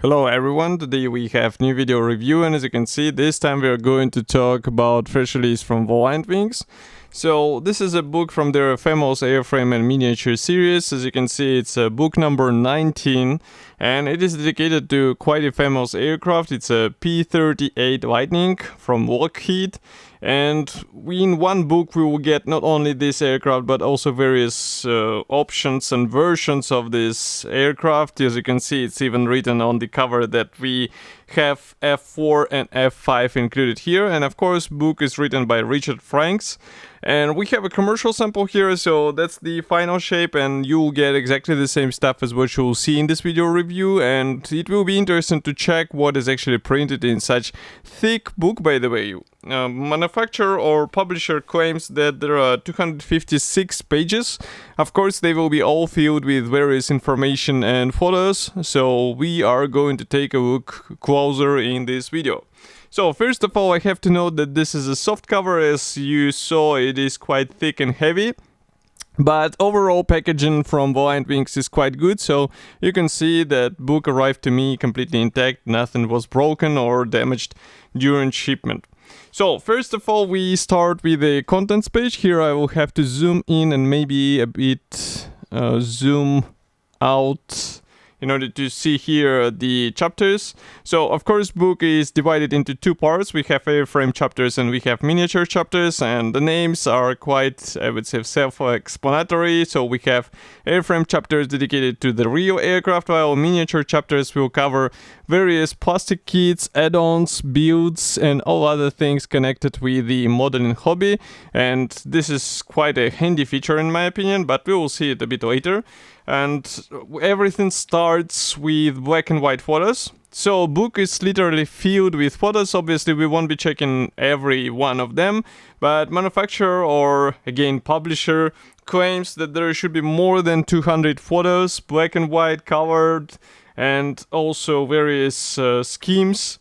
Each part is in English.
Hello everyone, today we have new video review, and as you can see, this time we are going to talk about fresh release from Valiant Wings. So this is a book from their famous Airframe and miniature series. As you can see, it's book number 19, and it is dedicated to quite a famous aircraft. It's a P-38 Lightning from Lockheed. And in one book we will get not only this aircraft but also various options and versions of this aircraft. As you can see, it's even written on the cover that we have F4 and F5 included here, and of course book is written by Richard Franks. And we have a commercial sample here, so that's the final shape, and you'll get exactly the same stuff as what you'll see in this video review. And it will be interesting to check what is actually printed in such thick book, by the way. Manufacturer or publisher claims that there are 256 pages. Of course, they will be all filled with various information and photos, so we are going to take a look closer in this video. So first of all, I have to note that this is a soft cover. As you saw, it is quite thick and heavy. But overall packaging from Valiant Wings is quite good, so you can see that book arrived to me completely intact, nothing was broken or damaged during shipment. So first of all, we start with the contents page. Here I will have to zoom in and maybe a bit zoom out in order to see here the chapters. So of course book is divided into two parts. We have airframe chapters and we have miniature chapters, and the names are quite, I would say, self-explanatory. So we have airframe chapters dedicated to the real aircraft, while miniature chapters will cover various plastic kits, add-ons, builds, and all other things connected with the modeling hobby. And this is quite a handy feature in my opinion, but we will see it a bit later. And everything starts with black and white photos. So book is literally filled with photos. Obviously we won't be checking every one of them, but manufacturer or again publisher claims that there should be more than 200 photos, black and white, colored, and also various schemes,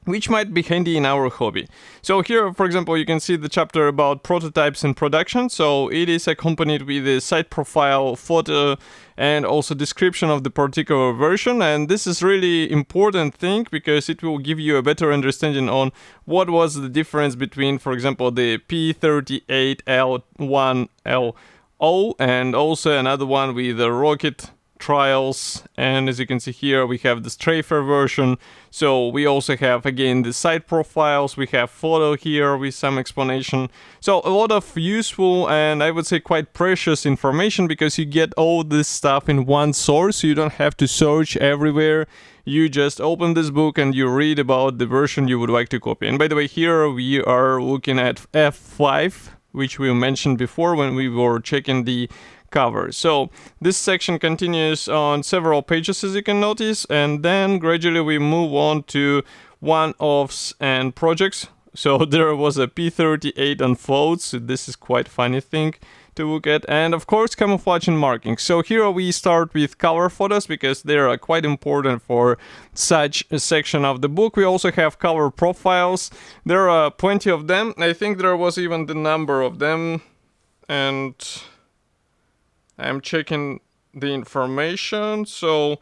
which might be handy in our hobby. So here, for example, you can see the chapter about prototypes in production. So it is accompanied with a site profile, photo, and also description of the particular version. And this is really important thing because it will give you a better understanding on what was the difference between, for example, the P-38L1LO and also another one with the rocket trials. And as you can see here, we have the strafer version. So we also have again the site profiles, we have photo here with some explanation. So a lot of useful and I would say quite precious information, because you get all this stuff in one source. You don't have to search everywhere. You just open this book and you read about the version you would like to copy. And by the way, here we are looking at F5, which we mentioned before when we were checking the cover. So this section continues on several pages, as you can notice, and then gradually we move on to one-offs and projects. So there was a P-38 unfolds, so this is quite funny thing to look at, and of course camouflage and marking. So here we start with cover photos because they are quite important for such a section of the book. We also have cover profiles. There are plenty of them. I think there was even the number of them, and I'm checking the information. So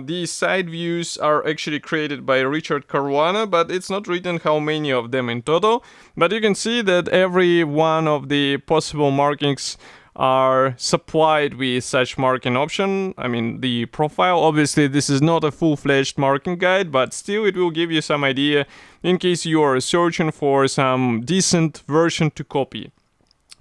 these side views are actually created by Richard Caruana, but it's not written how many of them in total. But you can see that every one of the possible markings are supplied with such marking option. I mean, the profile, obviously this is not a full-fledged marking guide, but still it will give you some idea in case you are searching for some decent version to copy.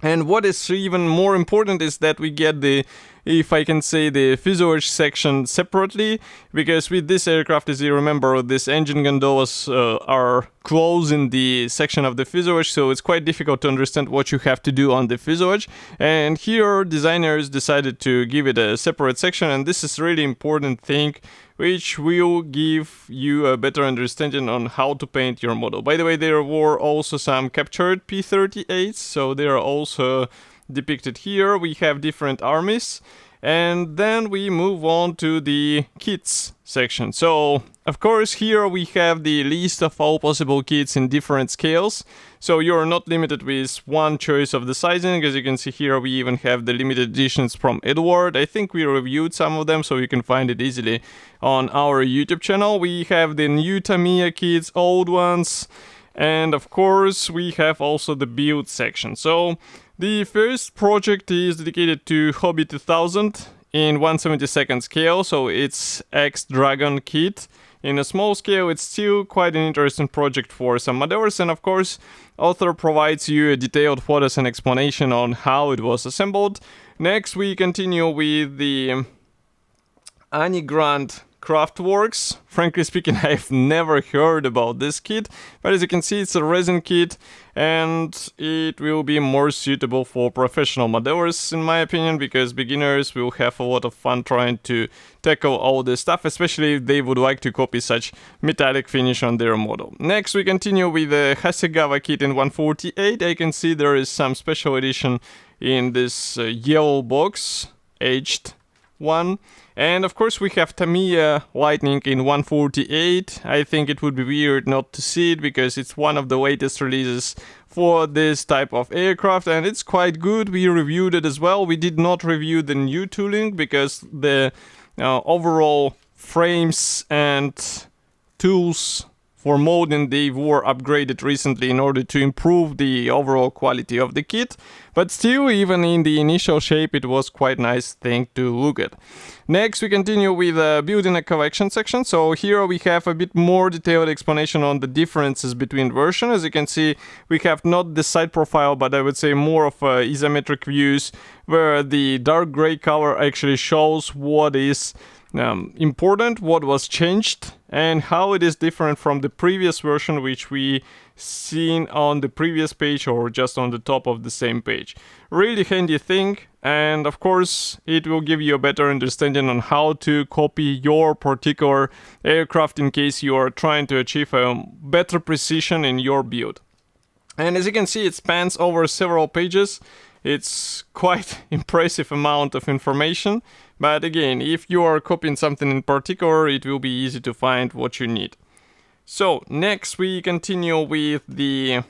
And what is even more important is that we get the, if I can say, the fuselage section separately, because with this aircraft, as you remember, this engine gondolas are closed in the section of the fuselage, so it's quite difficult to understand what you have to do on the fuselage. And here designers decided to give it a separate section, and this is really important thing which will give you a better understanding on how to paint your model. By the way, there were also some captured P-38s, so they are also depicted here. We have different armies, And then we move on to the kits section. So of course here we have the list of all possible kits in different scales. So you're not limited with one choice of the sizing. As you can see here, we even have the limited editions from Edward. I think we reviewed some of them, so you can find it easily on our YouTube channel. We have the new Tamiya kits, old ones, and of course we have also the build section. So the first project is dedicated to Hobby 2000 in 1/72 scale, so it's X-Dragon kit. In a small scale, it's still quite an interesting project for some modders, and of course, author provides you a detailed photos and explanation on how it was assembled. Next, we continue with the Anigrand Craftworks. Frankly speaking, I've never heard about this kit, but as you can see, it's a resin kit, and it will be more suitable for professional modelers, in my opinion, because beginners will have a lot of fun trying to tackle all this stuff, especially if they would like to copy such metallic finish on their model. Next, we continue with the Hasegawa kit in 148. I can see there is some special edition in this yellow box, aged one. And of course we have Tamiya Lightning in 148. I think it would be weird not to see it because it's one of the latest releases for this type of aircraft, and it's quite good. We reviewed it as well. We did not review the new tooling because the overall frames and tools for molding, they were upgraded recently in order to improve the overall quality of the kit, but still, even in the initial shape, it was quite nice thing to look at. Next, we continue with building a collection section. So here we have a bit more detailed explanation on the differences between versions. As you can see, we have not the side profile, but I would say more of isometric views, where the dark gray color actually shows what is important, what was changed, and how it is different from the previous version, which we seen on the previous page or just on the top of the same page. Really handy thing, and of course it will give you a better understanding on how to copy your particular aircraft in case you are trying to achieve a better precision in your build. And as you can see, it spans over several pages. It's quite impressive amount of information, but again, if you are copying something in particular, it will be easy to find what you need. So next we continue with the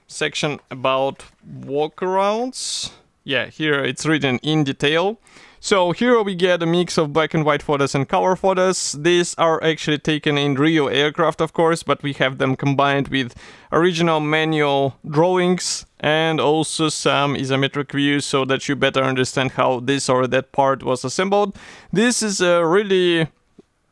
section about walkarounds. Yeah, here it's written in detail. So here we get a mix of black and white photos and color photos. These are actually taken in real aircraft, of course, but we have them combined with original manual drawings and also some isometric views so that you better understand how this or that part was assembled. This is a really,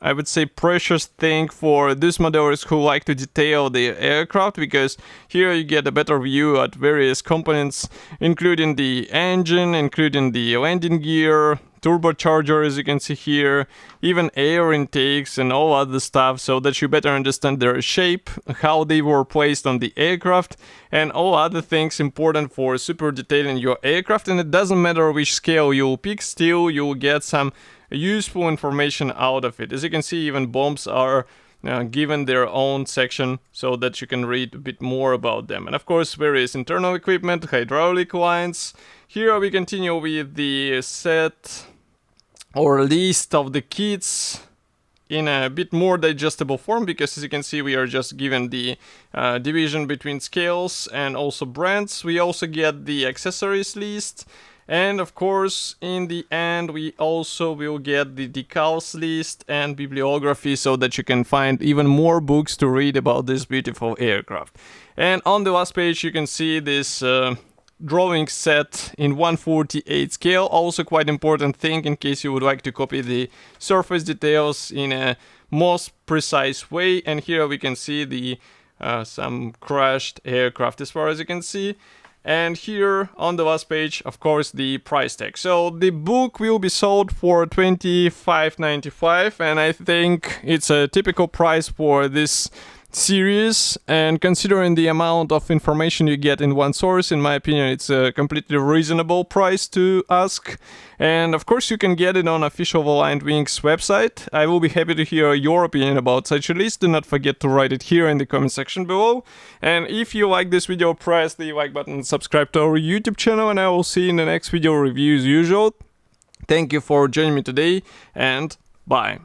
I would say, precious thing for those modelers who like to detail the aircraft, because here you get a better view at various components, including the engine, including the landing gear, turbocharger, as you can see here, even air intakes and all other stuff, so that you better understand their shape, how they were placed on the aircraft, and all other things important for super detailing your aircraft. And it doesn't matter which scale you'll pick, still you'll get some useful information out of it. As you can see, even bombs are given their own section so that you can read a bit more about them. And of course, various internal equipment, hydraulic lines. Here we continue with the set or list of the kits in a bit more digestible form, because as you can see, we are just given the division between scales and also brands. We also get the accessories list. And of course, in the end, we also will get the decals list and bibliography so that you can find even more books to read about this beautiful aircraft. And on the last page, you can see this drawing set in 148 scale. Also quite important thing in case you would like to copy the surface details in a most precise way. And here we can see the some crashed aircraft as far as you can see. And here on the last page, of course, the price tag. So the book will be sold for $25.95, and I think it's a typical price for this series, and considering the amount of information you get in one source, in my opinion, it's a completely reasonable price to ask. And of course, you can get it on official Valiant Wings website. I will be happy to hear your opinion about such a list. Do not forget to write it here in the comment section below. And if you like this video, press the like button, subscribe to our YouTube channel, and I will see you in the next video review as usual. Thank you for joining me today, and bye.